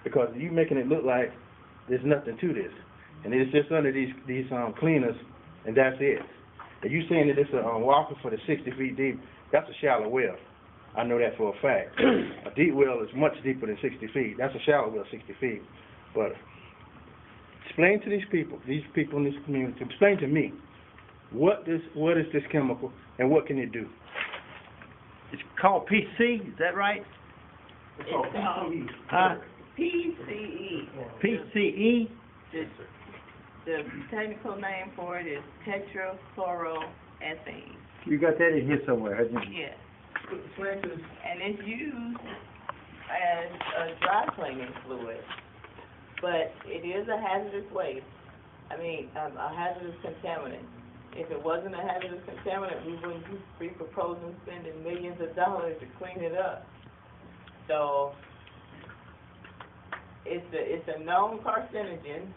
because you making it look like there's nothing to this, and it's just under these cleaners, and that's it. And you saying that it's a walker for the 60 feet deep? That's a shallow well. I know that for a fact. A deep well is much deeper than 60 feet. That's a shallow well, 60 feet. But explain to these people in this community, explain to me, what is this chemical and what can it do? It's called PCE, is that right? It's called PCE. Huh? PCE. PCE? The technical name for it is tetrachloroethane. You got that in here somewhere, haven't you? Yes. And it's used as a dry cleaning fluid, but it is a hazardous waste. I mean, a hazardous contaminant. If it wasn't a hazardous contaminant, we wouldn't be proposing spending millions of dollars to clean it up. So it's a known carcinogen.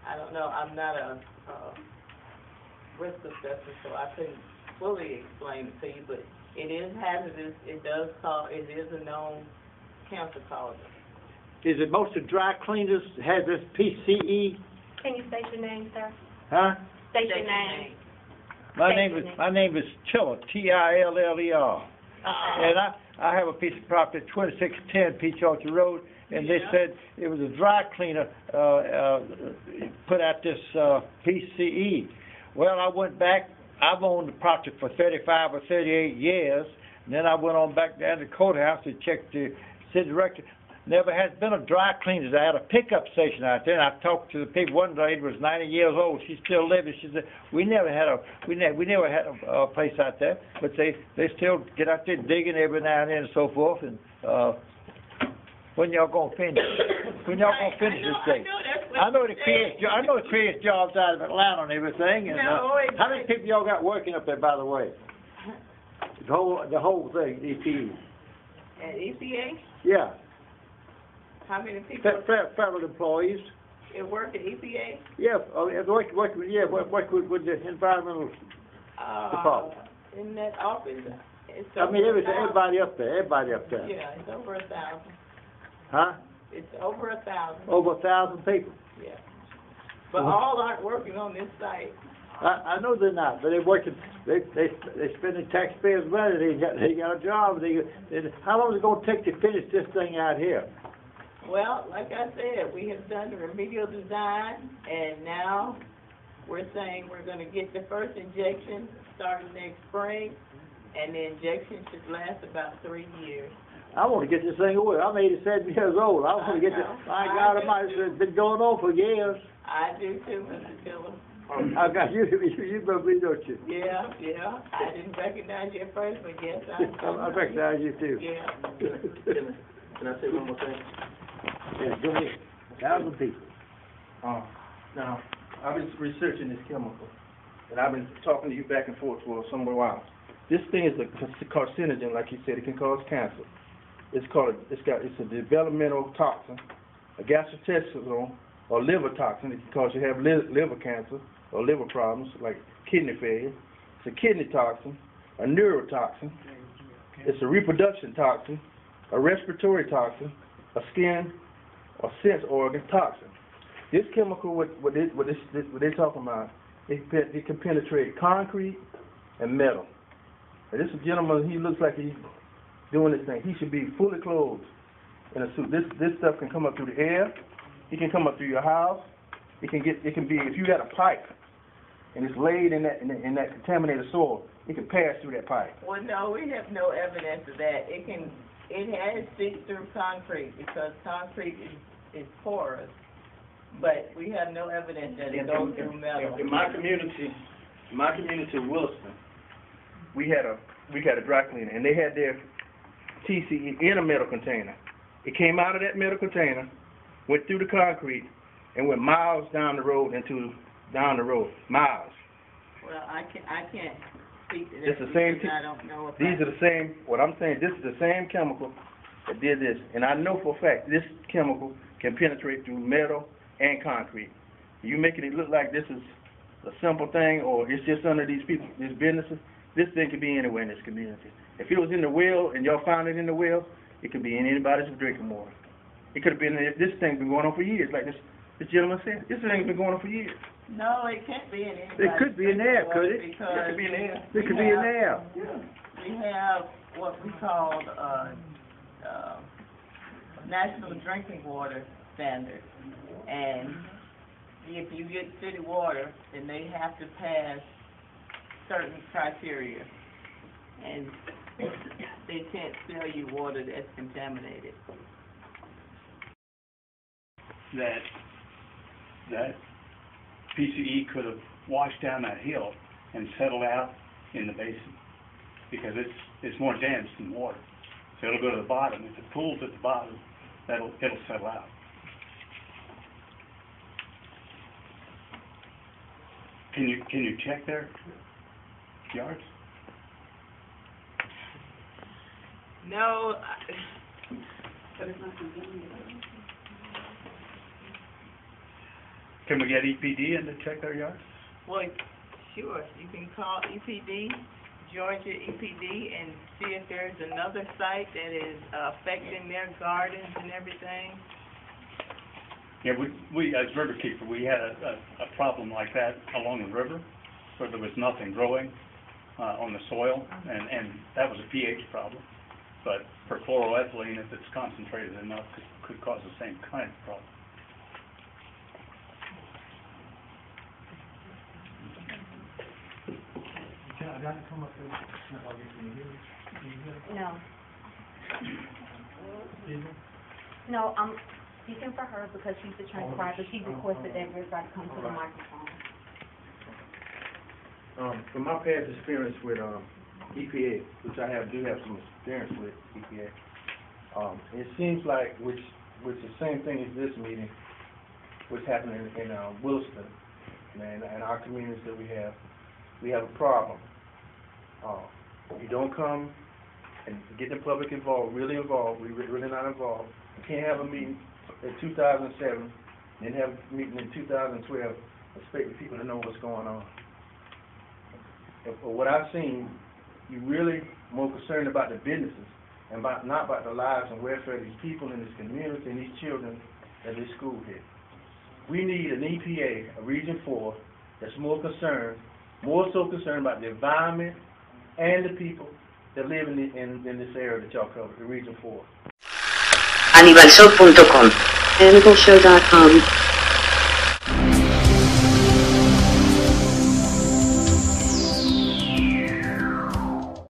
I don't know. I'm not a risk assessor, so I couldn't fully explain it to you. But it is hazardous. It is a known cancer causer. Is it most of dry cleaners has this PCE? Can you state your name, sir? Huh? State your name. My name is Tiller, T-I-L-L-E-R. Okay. And I have a piece of property, 2610 Peach Orchard Road, and they said it was a dry cleaner put out this PCE. Well, I went back. I've owned the property for 35 or 38 years, and then I went on back down to the courthouse to check the city director. Never has been a dry cleaner. I had a pickup station out there, and I talked to the people. One lady was 90 years old. She's still living. She said we never had a place out there, but they still get out there digging every now and then and so forth. And when y'all gonna finish? When y'all gonna finish this thing? I know it creates jobs out of Atlanta and everything. And how many people y'all got working up there, by the way? The whole thing, EPA. At EPA? Yeah. How many people? Federal employees. It work at EPA? Yeah, work with the environmental department. In that office, it's everybody up there. Yeah, it's over 1,000. Huh? It's over 1,000. Over 1,000 people. Yeah. But all aren't working on this site. I know they're not, but they're working. They spending taxpayers' money. They got a job. How long is it going to take to finish this thing out here? Well, like I said, we have done the remedial design, and now we're saying we're going to get the first injection starting next spring, and the injection should last about 3 years. I want to get this thing away. I'm 87 years old. I want to get this. My God, it's been going on for years. I do too, Mr. Tiller. I got you probably don't you? Yeah. I didn't recognize you at first, but yes, I recognize you too. Yeah. Can I say one more thing? Yeah, go ahead. 1,000 people. Now, I've been researching this chemical, and I've been talking to you back and forth for some while. This thing is a carcinogen, like you said. It can cause cancer. It's a developmental toxin, a gastrointestinal or liver toxin. It can cause you to have liver cancer or liver problems like kidney failure. It's a kidney toxin, a neurotoxin. It's a reproduction toxin, a respiratory toxin, a skin or sense organ toxin. This chemical, what they're talking about, it can penetrate concrete and metal. And this gentleman, he looks like he's doing this thing. He should be fully clothed in a suit. This stuff can come up through the air. It can come up through your house. It can be if you got a pipe and it's laid in that contaminated soil, it can pass through that pipe. Well, no, we have no evidence of that. It has seeped through concrete because concrete is porous, but we have no evidence that it goes through metal. In my community, Williston, we had a dry cleaner, and they had their TCE in a metal container. It came out of that metal container, went through the concrete, and went miles down the road. Miles. Well, I can't speak to that. It's the same. I don't know about these are the same. What I'm saying, this is the same chemical that did this, and I know for a fact this chemical can penetrate through metal and concrete. You making it look like this is a simple thing, or it's just under these businesses. This thing could be anywhere in this community. If it was in the well and y'all found it in the well, it could be in anybody's drinking water. It could have been, this thing been going on for years, like this gentleman said. This thing's been going on for years. No, it can't be in anybody's It could be in there, drinking could water it? because It could be in there. It could be in there. we have what we call, national drinking water standards. And if you get city water, then they have to pass certain criteria. And they can't sell you water that's contaminated. That PCE could have washed down that hill and settled out in the basin because it's more dense than water. So it'll go to the bottom. If it pools at the bottom, it'll settle out. Can you check their yards? No, Can we get EPD in to check their yards? well, sure, you can call EPD, Georgia EPD, and see if there's another site that is affecting their gardens and everything. Yeah, we as riverkeeper, we had a problem like that along the river where there was nothing growing on the soil, and that was a pH problem. But perfluoroethylene, if it's concentrated enough, could cause the same kind of problem. No. No, I'm speaking for her because she's the transcriber. She requested that everybody come to the microphone. From my past experience with EPA, which I do have some experience with EPA, it seems like, which the same thing as this meeting, what's happening in Williston, and our communities that we have a problem. You don't come and get the public involved, really involved. We're really not involved. You can't have a meeting in 2007, then have a meeting in 2012, expecting people to know what's going on. And for what I've seen, you're really more concerned about the businesses and not about the lives and welfare of these people in this community and these children at this school here. We need an EPA, a Region 4, that's more so concerned about the environment and the people that live in this area that y'all cover, the Region 4. Anibalshow.com. Anibalshow.com.